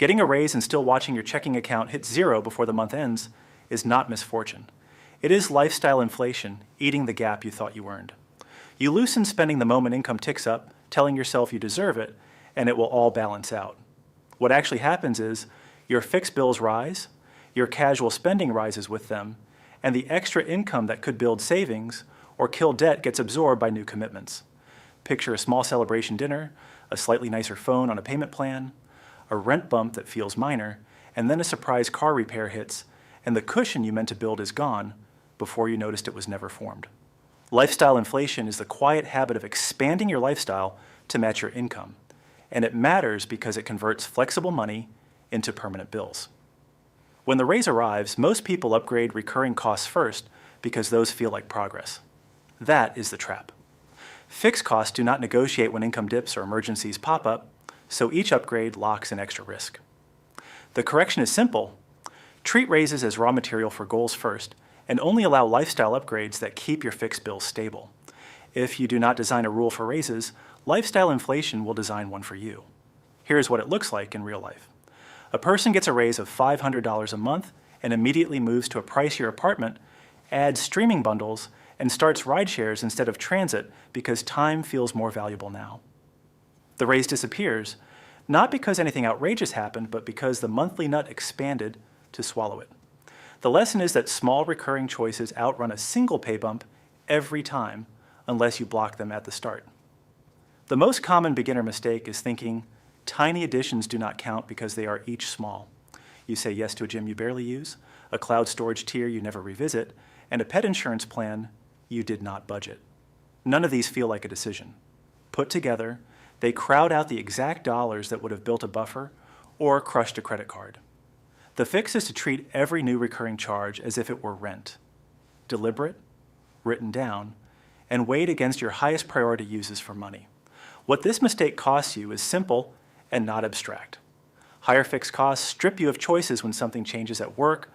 Getting a raise and still watching your checking account hit zero before the month ends is not misfortune. It is lifestyle inflation eating the gap you thought you earned. You loosen spending the moment income ticks up, telling yourself you deserve it, and it will all balance out. What actually happens is your fixed bills rise, your casual spending rises with them, and the extra income that could build savings or kill debt gets absorbed by new commitments. Picture a small celebration dinner, a slightly nicer phone on a payment plan, a rent bump that feels minor, and then a surprise car repair hits, and the cushion you meant to build is gone before you noticed it was never formed. Lifestyle inflation is the quiet habit of expanding your lifestyle to match your income, and it matters because it converts flexible money into permanent bills. When the raise arrives, most people upgrade recurring costs first because those feel like progress. That is the trap. Fixed costs do not negotiate when income dips or emergencies pop up, so each upgrade locks in extra risk. The correction is simple. Treat raises as raw material for goals first, and only allow lifestyle upgrades that keep your fixed bills stable. If you do not design a rule for raises, lifestyle inflation will design one for you. Here's what it looks like in real life. A person gets a raise of $500 a month and immediately moves to a pricier apartment, adds streaming bundles, and starts ride shares instead of transit because time feels more valuable now. The raise disappears, not because anything outrageous happened, but because the monthly nut expanded to swallow it. The lesson is that small recurring choices outrun a single pay bump every time, unless you block them at the start. The most common beginner mistake is thinking tiny additions do not count because they are each small. You say yes to a gym you barely use, a cloud storage tier you never revisit, and a pet insurance plan you did not budget. None of these feel like a decision. Put together, they crowd out the exact dollars that would have built a buffer or crushed a credit card. The fix is to treat every new recurring charge as if it were rent. Deliberate, written down, and weighed against your highest priority uses for money. What this mistake costs you is simple and not abstract. Higher fixed costs strip you of choices when something changes at work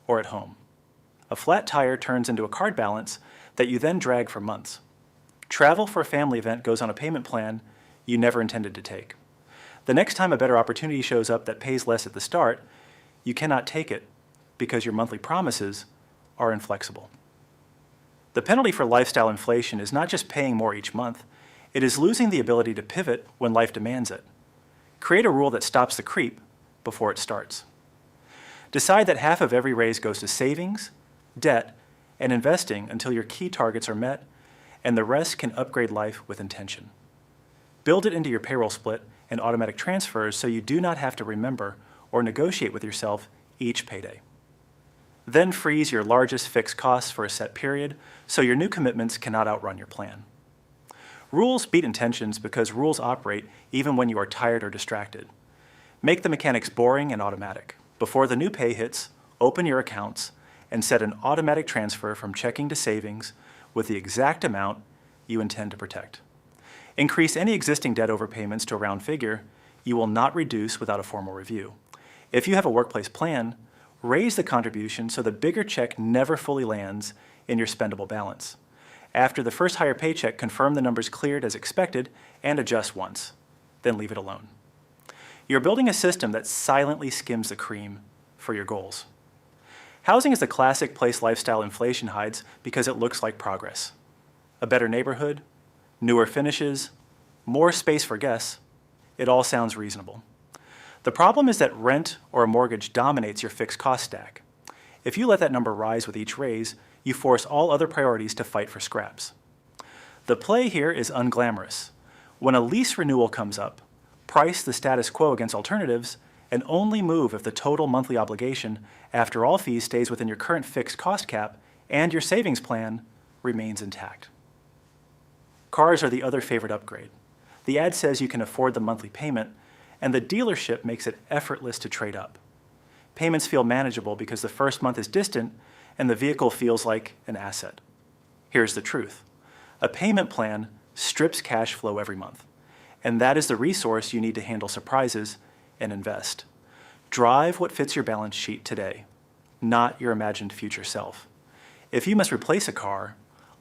or at home. A flat tire turns into a card balance that you then drag for months. Travel for a family event goes on a payment plan you never intended to take. The next time a better opportunity shows up that pays less at the start, you cannot take it because your monthly promises are inflexible. The penalty for lifestyle inflation is not just paying more each month, it is losing the ability to pivot when life demands it. Create a rule that stops the creep before it starts. Decide that half of every raise goes to savings, debt, and investing until your key targets are met, and the rest can upgrade life with intention. Build it into your payroll split and automatic transfers so you do not have to remember or negotiate with yourself each payday. Then freeze your largest fixed costs for a set period so your new commitments cannot outrun your plan. Rules beat intentions because rules operate even when you are tired or distracted. Make the mechanics boring and automatic. Before the new pay hits, open your accounts and set an automatic transfer from checking to savings with the exact amount you intend to protect. Increase any existing debt overpayments to a round figure you will not reduce without a formal review. If you have a workplace plan, raise the contribution so the bigger check never fully lands in your spendable balance. After the first higher paycheck, confirm the numbers cleared as expected and adjust once, then leave it alone. You're building a system that silently skims the cream for your goals. Housing is the classic place lifestyle inflation hides because it looks like progress. A better neighborhood, newer finishes, more space for guests, it all sounds reasonable. The problem is that rent or a mortgage dominates your fixed cost stack. If you let that number rise with each raise, you force all other priorities to fight for scraps. The play here is unglamorous. When a lease renewal comes up, price the status quo against alternatives and only move if the total monthly obligation after all fees stays within your current fixed cost cap and your savings plan remains intact. Cars are the other favorite upgrade. The ad says you can afford the monthly payment, and the dealership makes it effortless to trade up. Payments feel manageable because the first month is distant and the vehicle feels like an asset. Here's the truth. A payment plan strips cash flow every month, and that is the resource you need to handle surprises and invest. Drive what fits your balance sheet today, not your imagined future self. If you must replace a car,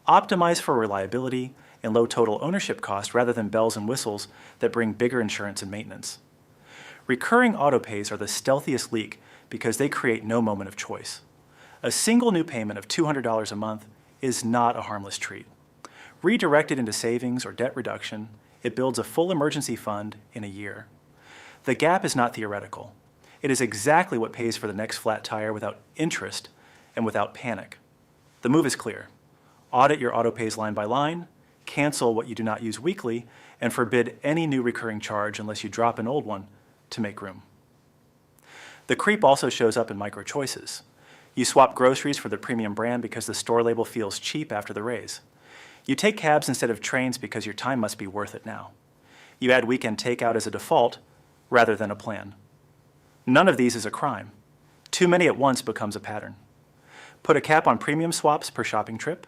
optimize for reliability and low total ownership cost rather than bells and whistles that bring bigger insurance and maintenance. Recurring autopays are the stealthiest leak because they create no moment of choice. A single new payment of $200 a month is not a harmless treat. Redirected into savings or debt reduction, it builds a full emergency fund in a year. The gap is not theoretical. It is exactly what pays for the next flat tire without interest and without panic. The move is clear. Audit your autopays line by line, cancel what you do not use weekly, and forbid any new recurring charge unless you drop an old one to make room. The creep also shows up in micro choices. You swap groceries for the premium brand because the store label feels cheap after the raise. You take cabs instead of trains because your time must be worth it now. You add weekend takeout as a default rather than a plan. None of these is a crime. Too many at once becomes a pattern. Put a cap on premium swaps per shopping trip,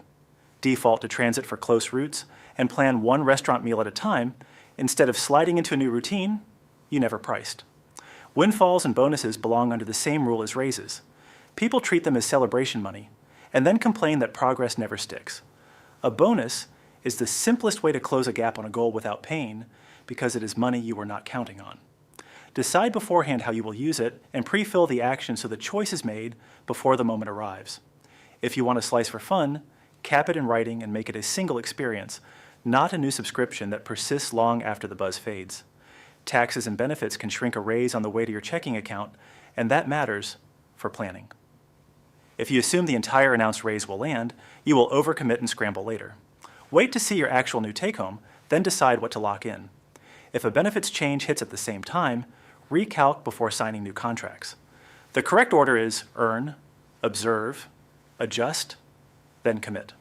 default to transit for close routes, and plan one restaurant meal at a time instead of sliding into a new routine you never priced. Windfalls and bonuses belong under the same rule as raises. People treat them as celebration money and then complain that progress never sticks. A bonus is the simplest way to close a gap on a goal without pain because it is money you were not counting on. Decide beforehand how you will use it and pre-fill the action so the choice is made before the moment arrives. If you want a slice for fun, cap it in writing and make it a single experience, not a new subscription that persists long after the buzz fades. Taxes and benefits can shrink a raise on the way to your checking account, and that matters for planning. If you assume the entire announced raise will land, you will overcommit and scramble later. Wait to see your actual new take-home, then decide what to lock in. If a benefits change hits at the same time, recalc before signing new contracts. The correct order is earn, observe, adjust, then commit.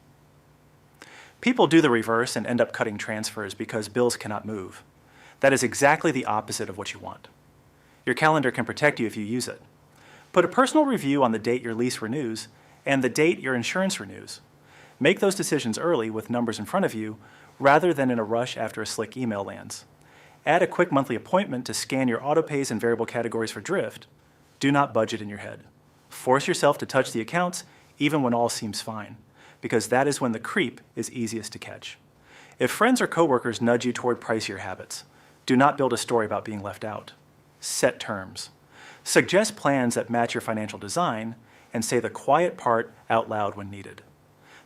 People do the reverse and end up cutting transfers because bills cannot move. That is exactly the opposite of what you want. Your calendar can protect you if you use it. Put a personal review on the date your lease renews and the date your insurance renews. Make those decisions early with numbers in front of you rather than in a rush after a slick email lands. Add a quick monthly appointment to scan your autopays and variable categories for drift. Do not budget in your head. Force yourself to touch the accounts even when all seems fine, because that is when the creep is easiest to catch. If friends or coworkers nudge you toward pricier habits, do not build a story about being left out. Set terms. Suggest plans that match your financial design and say the quiet part out loud when needed.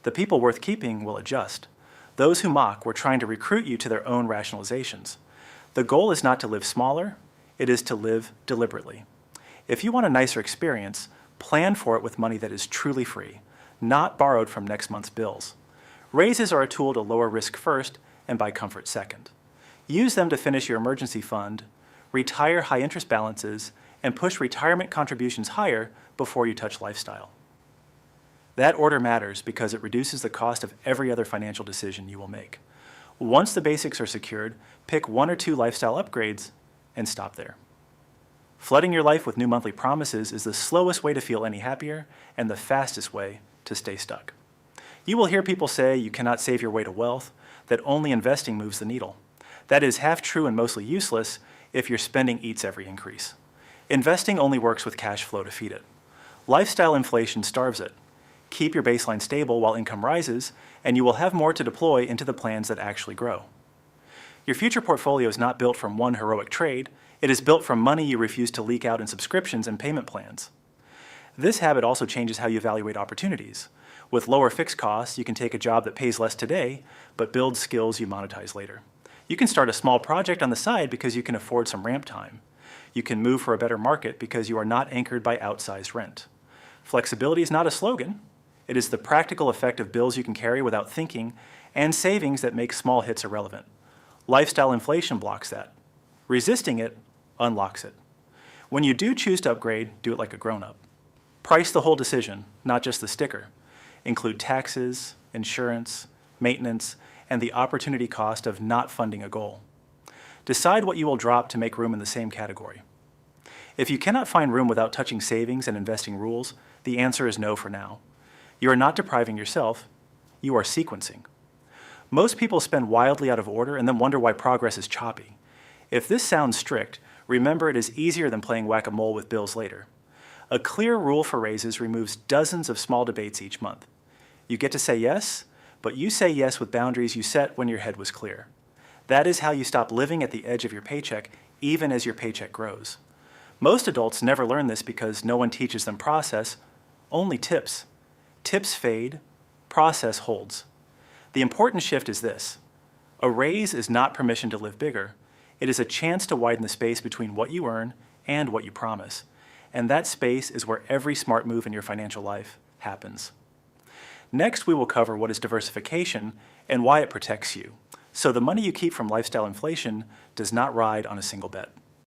The people worth keeping will adjust. Those who mock were trying to recruit you to their own rationalizations. The goal is not to live smaller, it is to live deliberately. If you want a nicer experience, plan for it with money that is truly free, not borrowed from next month's bills. Raises are a tool to lower risk first and buy comfort second. Use them to finish your emergency fund, retire high interest balances, and push retirement contributions higher before you touch lifestyle. That order matters because it reduces the cost of every other financial decision you will make. Once the basics are secured, pick one or two lifestyle upgrades and stop there. Flooding your life with new monthly promises is the slowest way to feel any happier and the fastest way to stay stuck. You will hear people say you cannot save your way to wealth, that only investing moves the needle. That is half true and mostly useless if your spending eats every increase. Investing only works with cash flow to feed it. Lifestyle inflation starves it. Keep your baseline stable while income rises, and you will have more to deploy into the plans that actually grow. Your future portfolio is not built from one heroic trade. It is built from money you refuse to leak out in subscriptions and payment plans. This habit also changes how you evaluate opportunities. With lower fixed costs, you can take a job that pays less today, but builds skills you monetize later. You can start a small project on the side because you can afford some ramp time. You can move for a better market because you are not anchored by outsized rent. Flexibility is not a slogan. It is the practical effect of bills you can carry without thinking and savings that make small hits irrelevant. Lifestyle inflation blocks that. Resisting it unlocks it. When you do choose to upgrade, do it like a grown-up. Price the whole decision, not just the sticker. Include taxes, insurance, maintenance, and the opportunity cost of not funding a goal. Decide what you will drop to make room in the same category. If you cannot find room without touching savings and investing rules, the answer is no for now. You are not depriving yourself, you are sequencing. Most people spend wildly out of order and then wonder why progress is choppy. If this sounds strict, remember it is easier than playing whack-a-mole with bills later. A clear rule for raises removes dozens of small debates each month. You get to say yes, but you say yes with boundaries you set when your head was clear. That is how you stop living at the edge of your paycheck even as your paycheck grows. Most adults never learn this because no one teaches them process, only tips. Tips fade, process holds. The important shift is this. A raise is not permission to live bigger. It is a chance to widen the space between what you earn and what you promise. And that space is where every smart move in your financial life happens. Next, we will cover what is diversification and why it protects you, so the money you keep from lifestyle inflation does not ride on a single bet.